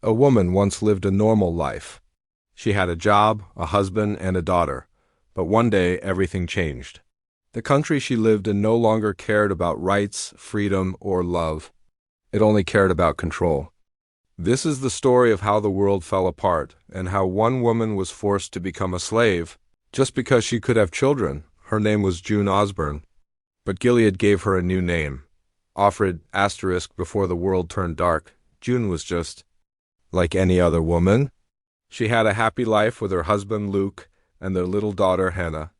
A woman once lived a normal life. She had a job, a husband, and a daughter. But one day, everything changed. The country she lived in no longer cared about rights, freedom, or love. It only cared about control. This is the story of how the world fell apart, and how one woman was forced to become a slave just because she could have children. Her name was June Osborne. But Gilead gave her a new name. Offered * before the world turned dark. June was just like any other woman. She had a happy life with her husband Luke and their little daughter Hannah.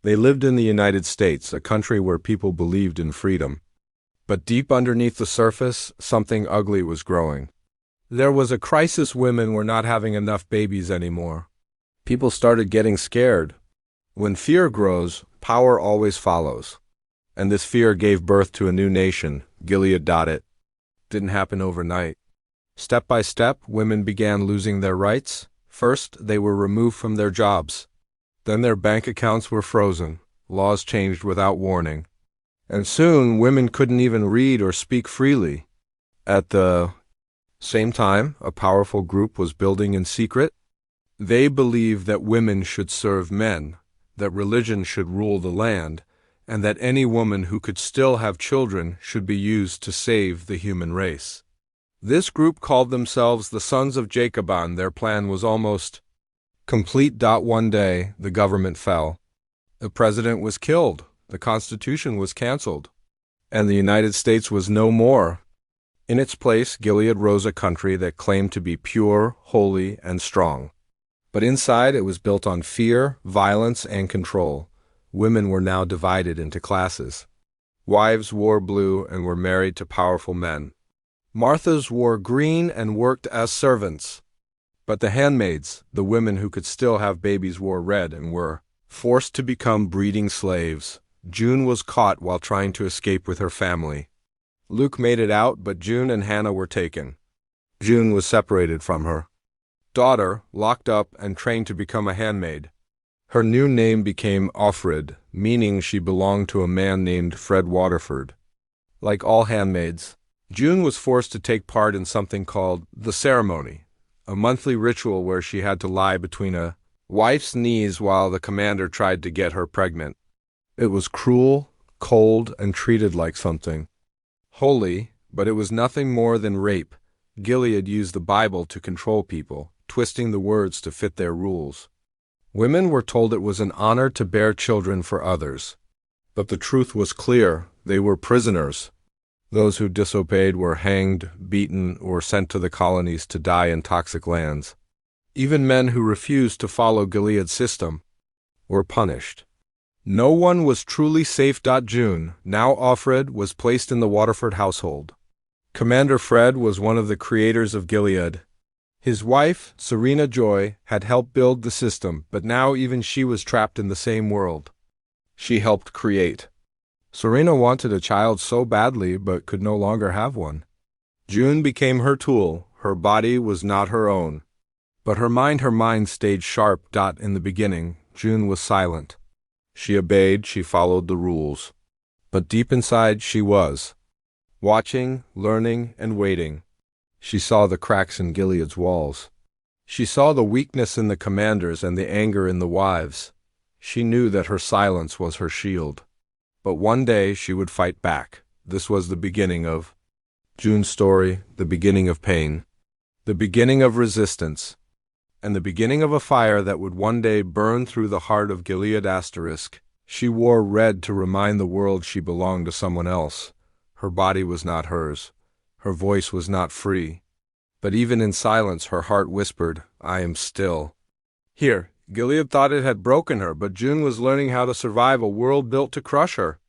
They lived in the United States, a country where people believed in freedom. But deep underneath the surface, something ugly was growing. There was a crisis. Women were not having enough babies anymore. People started getting scared. When fear grows, power always follows. And this fear gave birth to a new nation, Gilead. It didn't happen overnight. Step by step, women began losing their rights. First, they were removed from their jobs. Then their bank accounts were frozen. Laws changed without warning. And soon, women couldn't even read or speak freely. At the same time, a powerful group was building in secret. They believed that women should serve men, that religion should rule the land, and that any woman who could still have children should be used to save the human race. This group called themselves the Sons of Jacob. Their plan was almost complete. One day, the government fell. The president was killed, the Constitution was canceled, and the United States was no more. In its place, Gilead rose a country that claimed to be pure, holy, and strong. But inside, it was built on fear, violence, and control. Women were now divided into classes. Wives wore blue and were married to powerful men. Marthas wore green and worked as servants. But the handmaids, the women who could still have babies, wore red and were forced to become breeding slaves. June was caught while trying to escape with her family. Luke made it out, but June and Hannah were taken. June was separated from her daughter, locked up and trained to become a handmaid. Her new name became Offred, meaning she belonged to a man named Fred Waterford. Like all handmaids, June was forced to take part in something called the ceremony, a monthly ritual where she had to lie between a wife's knees while the commander tried to get her pregnant. It was cruel, cold, and treated like something holy, but it was nothing more than rape. Gilead used the Bible to control people, twisting the words to fit their rules. Women were told it was an honor to bear children for others. But the truth was clear. They were prisoners. Those who disobeyed were hanged, beaten, or sent to the colonies to die in toxic lands. Even men who refused to follow Gilead's system were punished. No one was truly safe. June, now Offred, was placed in the Waterford household. Commander Fred was one of the creators of Gilead. His wife, Serena Joy, had helped build the system, but now even she was trapped in the same world she helped create. Serena wanted a child so badly, but could no longer have one. June became her tool. Her body was not her own. But her mind stayed sharp. In the beginning, June was silent. She obeyed, she followed the rules. But deep inside she was watching, learning, and waiting. She saw the cracks in Gilead's walls. She saw the weakness in the commanders and the anger in the wives. She knew that her silence was her shield. But one day she would fight back. This was the beginning of June's story, the beginning of pain, the beginning of resistance, and the beginning of a fire that would one day burn through the heart of Gilead. She wore red to remind the world she belonged to someone else. Her body was not hers. Her voice was not free. But even in silence, her heart whispered, "I am still." Here, Gilead thought it had broken her, but June was learning how to survive a world built to crush her.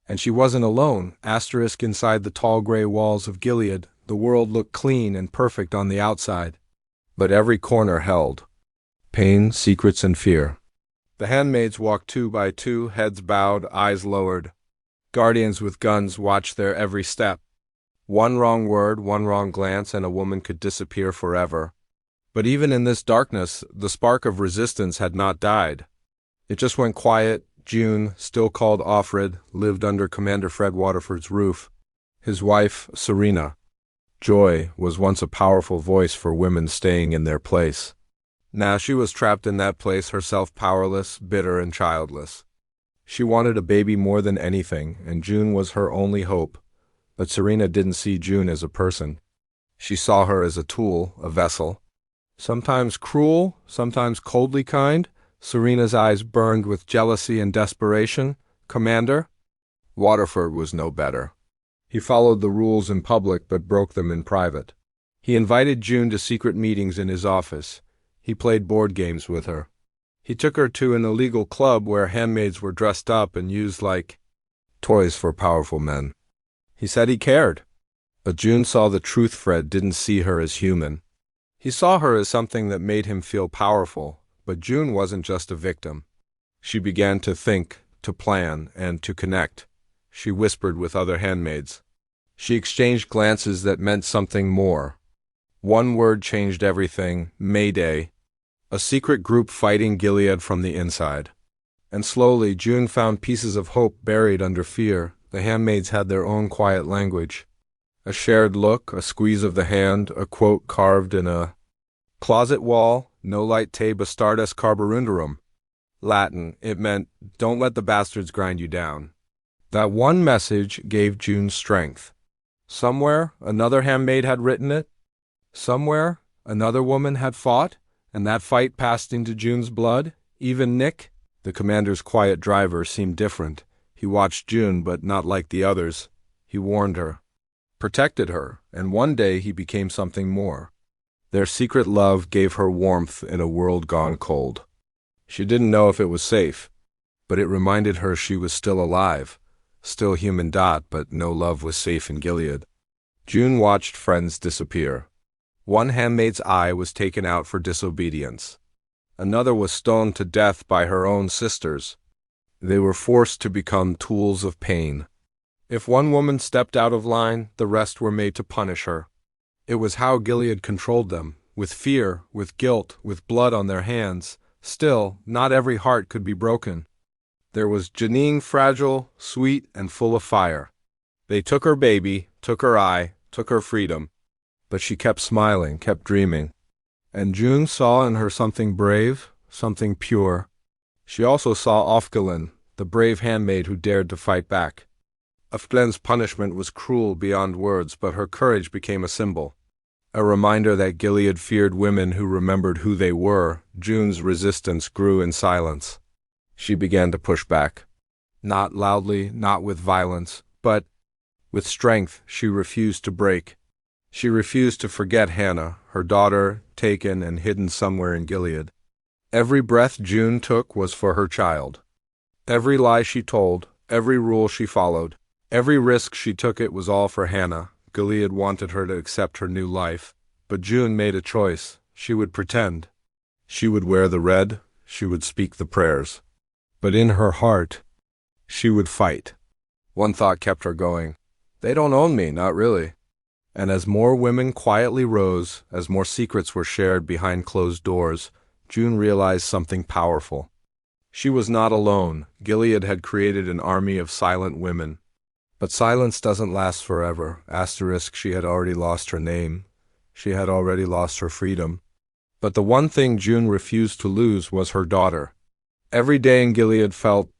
And she wasn't alone. Inside the tall gray walls of Gilead, the world looked clean and perfect on the outside. But every corner held pain, secrets, and fear. The handmaids walked 2 by 2, heads bowed, eyes lowered. Guardians with guns watched their every step. One wrong word, one wrong glance, and a woman could disappear forever. But even in this darkness, the spark of resistance had not died. It just went quiet. June, still called Offred, lived under Commander Fred Waterford's roof. His wife, Serena, Joy was once a powerful voice for women staying in their place. Now she was trapped in that place herself, powerless, bitter, and childless. She wanted a baby more than anything, and June was her only hope. But Serena didn't see June as a person. She saw her as a tool, a vessel. Sometimes cruel, sometimes coldly kind, Serena's eyes burned with jealousy and desperation. Commander? Waterford was no better. He followed the rules in public but broke them in private. He invited June to secret meetings in his office. He played board games with her. He took her to an illegal club where handmaids were dressed up and used like toys for powerful men. He said he cared. But June saw the truth. Fred didn't see her as human. He saw her as something that made him feel powerful, but June wasn't just a victim. She began to think, to plan, and to connect. She whispered with other handmaids. She exchanged glances that meant something more. One word changed everything: Mayday. A secret group fighting Gilead from the inside. And slowly June found pieces of hope buried under fear. The handmaids had their own quiet language. A shared look, a squeeze of the hand, a quote carved in a closet wall: No light te bastardes carborundarum. Latin, it meant, don't let the bastards grind you down. That one message gave June strength. Somewhere, another handmaid had written it. Somewhere, another woman had fought, and that fight passed into June's blood. Even Nick, the commander's quiet driver, seemed different. He watched June, but not like the others. He warned her, protected her, and one day he became something more. Their secret love gave her warmth in a world gone cold. She didn't know if it was safe, but it reminded her she was still alive, still human. But no love was safe in Gilead. June watched friends disappear. One handmaid's eye was taken out for disobedience. Another was stoned to death by her own sisters. They were forced to become tools of pain. If one woman stepped out of line, the rest were made to punish her. It was how Gilead controlled them, with fear, with guilt, with blood on their hands. Still, not every heart could be broken. There was Janine, fragile, sweet, and full of fire. They took her baby, took her eye, took her freedom. But she kept smiling, kept dreaming. And June saw in her something brave, something pure. She also saw Ofgelin, the brave handmaid who dared to fight back. Ofgelin's punishment was cruel beyond words, but her courage became a symbol. A reminder that Gilead feared women who remembered who they were. June's resistance grew in silence. She began to push back. Not loudly, not with violence, but with strength. She refused to break. She refused to forget Hannah, her daughter, taken and hidden somewhere in Gilead. Every breath June took was for her child. Every lie she told, every rule she followed, every risk she took, it was all for Hannah. Gilead wanted her to accept her new life, but June made a choice. She would pretend. She would wear the red, she would speak the prayers. But in her heart, she would fight. One thought kept her going. They don't own me, not really. And as more women quietly rose, as more secrets were shared behind closed doors, June realized something powerful. She was not alone. Gilead had created an army of silent women. But silence doesn't last forever. Asterisk, she had already lost her name. She had already lost her freedom. But the one thing June refused to lose was her daughter. Every day in Gilead felt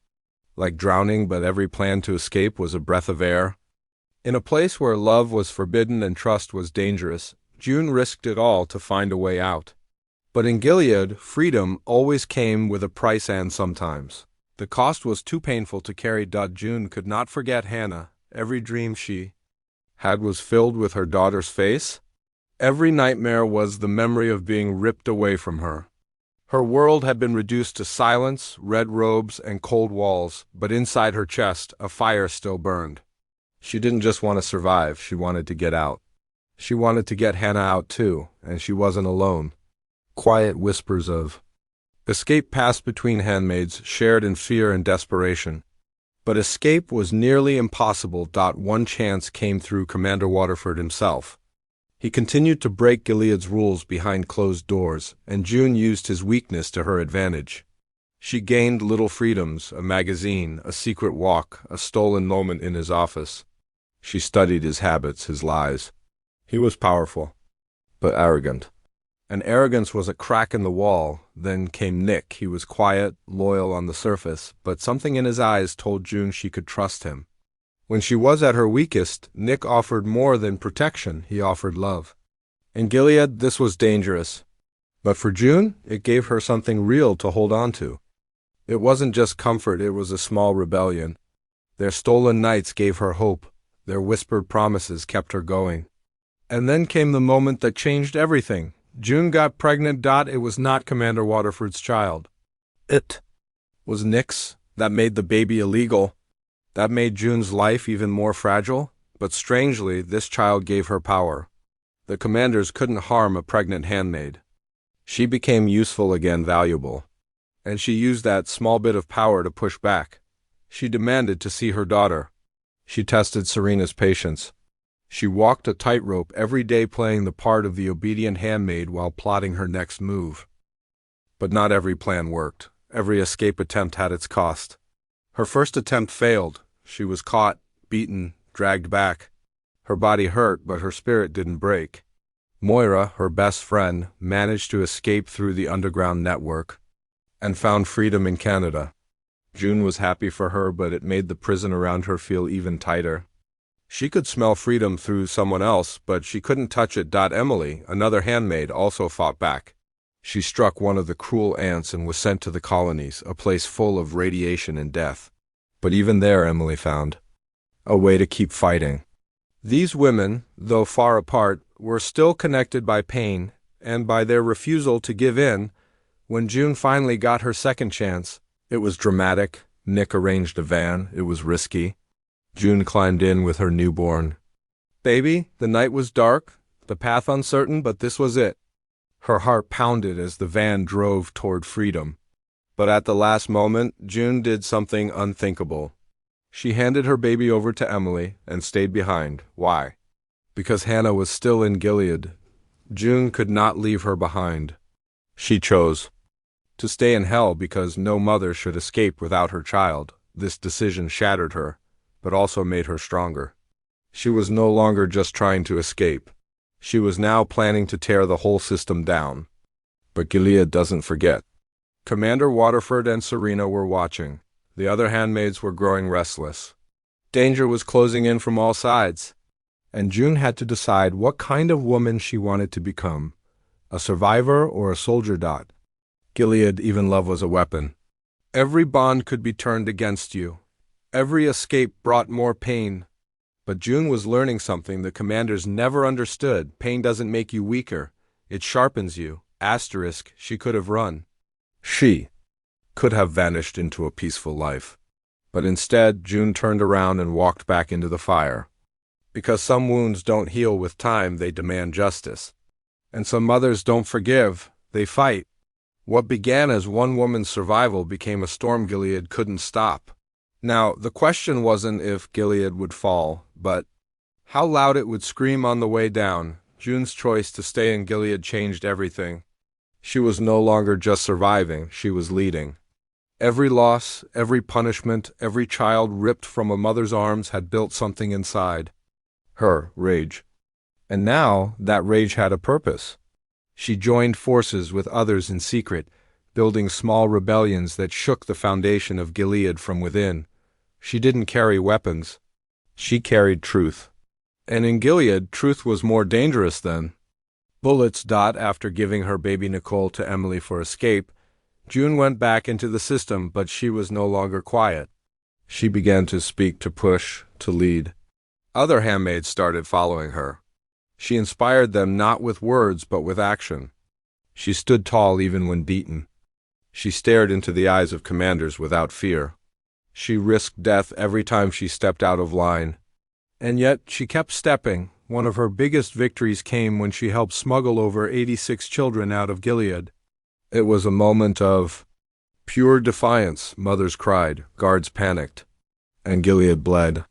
like drowning, but every plan to escape was a breath of air. In a place where love was forbidden and trust was dangerous, June risked it all to find a way out. But in Gilead, freedom always came with a price, and sometimes the cost was too painful to carry. June could not forget Hannah. Every dream she had was filled with her daughter's face. Every nightmare was the memory of being ripped away from her. Her world had been reduced to silence, red robes, and cold walls, but inside her chest, a fire still burned. She didn't just want to survive, she wanted to get out. She wanted to get Hannah out too, and she wasn't alone. Quiet whispers of escape passed between handmaids, shared in fear and desperation. But escape was nearly impossible. One chance came through Commander Waterford himself. He continued to break Gilead's rules behind closed doors, and June used his weakness to her advantage. She gained little freedoms, a magazine, a secret walk, a stolen moment in his office. She studied his habits, his lies. He was powerful, but arrogant. And arrogance was a crack in the wall. Then came Nick. He was quiet, loyal on the surface, but something in his eyes told June she could trust him. When she was at her weakest, Nick offered more than protection. He offered love. In Gilead, this was dangerous. But for June, it gave her something real to hold on to. It wasn't just comfort, it was a small rebellion. Their stolen nights gave her hope. Their whispered promises kept her going. And then came the moment that changed everything. June got pregnant. It was not Commander Waterford's child. It was Nick's. That made the baby illegal. That made June's life even more fragile. But strangely, this child gave her power. The commanders couldn't harm a pregnant handmaid. She became useful again, valuable. And she used that small bit of power to push back. She demanded to see her daughter. She tested Serena's patience. She walked a tightrope every day, playing the part of the obedient handmaid while plotting her next move. But not every plan worked. Every escape attempt had its cost. Her first attempt failed. She was caught, beaten, dragged back. Her body hurt, but her spirit didn't break. Moira, her best friend, managed to escape through the underground network and found freedom in Canada. June was happy for her, but it made the prison around her feel even tighter. She could smell freedom through someone else, but she couldn't touch it. Emily, another handmaid, also fought back. She struck one of the cruel ants and was sent to the colonies, a place full of radiation and death. But even there, Emily found a way to keep fighting. These women, though far apart, were still connected by pain and by their refusal to give in. When June finally got her second chance, it was dramatic. Nick arranged a van. It was risky. June climbed in with her newborn baby. The night was dark, the path uncertain, but this was it. Her heart pounded as the van drove toward freedom. But at the last moment, June did something unthinkable. She handed her baby over to Emily and stayed behind. Why? Because Hannah was still in Gilead. June could not leave her behind. She chose to stay in hell because no mother should escape without her child. This decision shattered her, but also made her stronger. She was no longer just trying to escape. She was now planning to tear the whole system down. But Gilead doesn't forget. Commander Waterford and Serena were watching. The other handmaids were growing restless. Danger was closing in from all sides, and June had to decide what kind of woman she wanted to become, a survivor or a soldier. Gilead, even love was a weapon. Every bond could be turned against you. Every escape brought more pain. But June was learning something the commanders never understood. Pain doesn't make you weaker. It sharpens you. She could have run. She could have vanished into a peaceful life. But instead, June turned around and walked back into the fire. Because some wounds don't heal with time, they demand justice. And some mothers don't forgive, they fight. What began as one woman's survival became a storm Gilead couldn't stop. Now, the question wasn't if Gilead would fall, but how loud it would scream on the way down. June's choice to stay in Gilead changed everything. She was no longer just surviving, she was leading. Every loss, every punishment, every child ripped from a mother's arms had built something inside her, rage. And now that rage had a purpose. She joined forces with others in secret, building small rebellions that shook the foundation of Gilead from within. She didn't carry weapons. She carried truth. And in Gilead, truth was more dangerous than bullets. After giving her baby Nicole to Emily for escape, June went back into the system, but she was no longer quiet. She began to speak, to push, to lead. Other handmaids started following her. She inspired them not with words but with action. She stood tall even when beaten. She stared into the eyes of commanders without fear. She risked death every time she stepped out of line. And yet she kept stepping. One of her biggest victories came when she helped smuggle over 86 children out of Gilead. It was a moment of pure defiance. Mothers cried, guards panicked, and Gilead bled.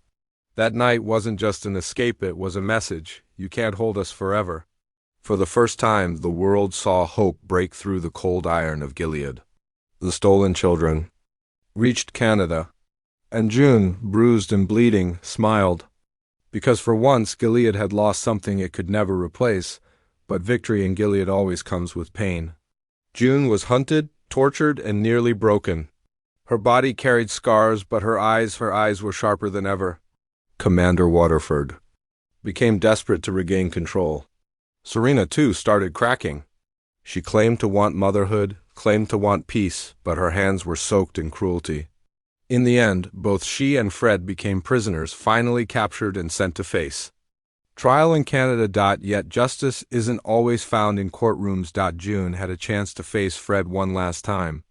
That night wasn't just an escape, it was a message. You can't hold us forever. For the first time, the world saw hope break through the cold iron of Gilead. The stolen children reached Canada, and June, bruised and bleeding, smiled. Because for once Gilead had lost something it could never replace, but victory in Gilead always comes with pain. June was hunted, tortured, and nearly broken. Her body carried scars, but her eyes were sharper than ever. Commander Waterford became desperate to regain control. Serena, too, started cracking. She claimed to want motherhood, claimed to want peace, but her hands were soaked in cruelty. In the end, both she and Fred became prisoners, finally captured and sent to face trial in Canada. Yet justice isn't always found in courtrooms. June had a chance to face Fred one last time.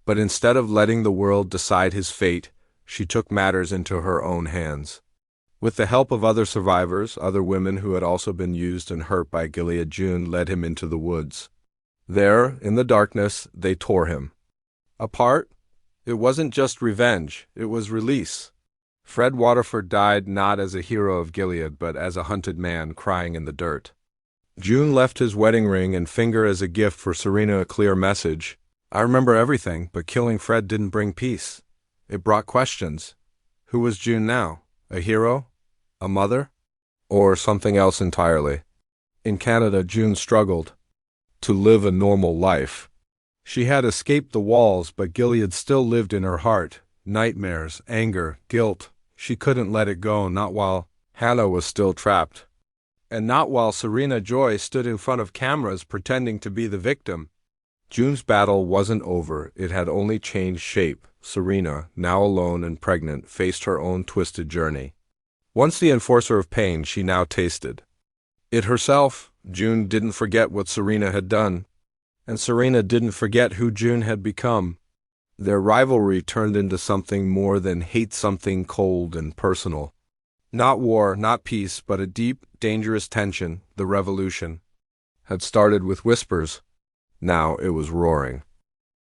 But instead of letting the world decide his fate, she took matters into her own hands. With the help of other survivors, other women who had also been used and hurt by Gilead, June led him into the woods. There, in the darkness, they tore him apart. It wasn't just revenge, it was release. Fred Waterford died not as a hero of Gilead, but as a hunted man crying in the dirt. June left his wedding ring and finger as a gift for Serena, a clear message. I remember everything, but killing Fred didn't bring peace. It brought questions. Who was June now? A hero? A mother? Or something else entirely? In Canada, June struggled to live a normal life. She had escaped the walls, but Gilead still lived in her heart. Nightmares, anger, guilt. She couldn't let it go, not while Hannah was still trapped. And not while Serena Joy stood in front of cameras pretending to be the victim. June's battle wasn't over, it had only changed shape. Serena, now alone and pregnant, faced her own twisted journey. Once the enforcer of pain, she now tasted it herself. June didn't forget what Serena had done, and Serena didn't forget who June had become. Their rivalry turned into something more than hate, something cold and personal. Not war, not peace, but a deep, dangerous tension. The revolution had started with whispers. Now it was roaring.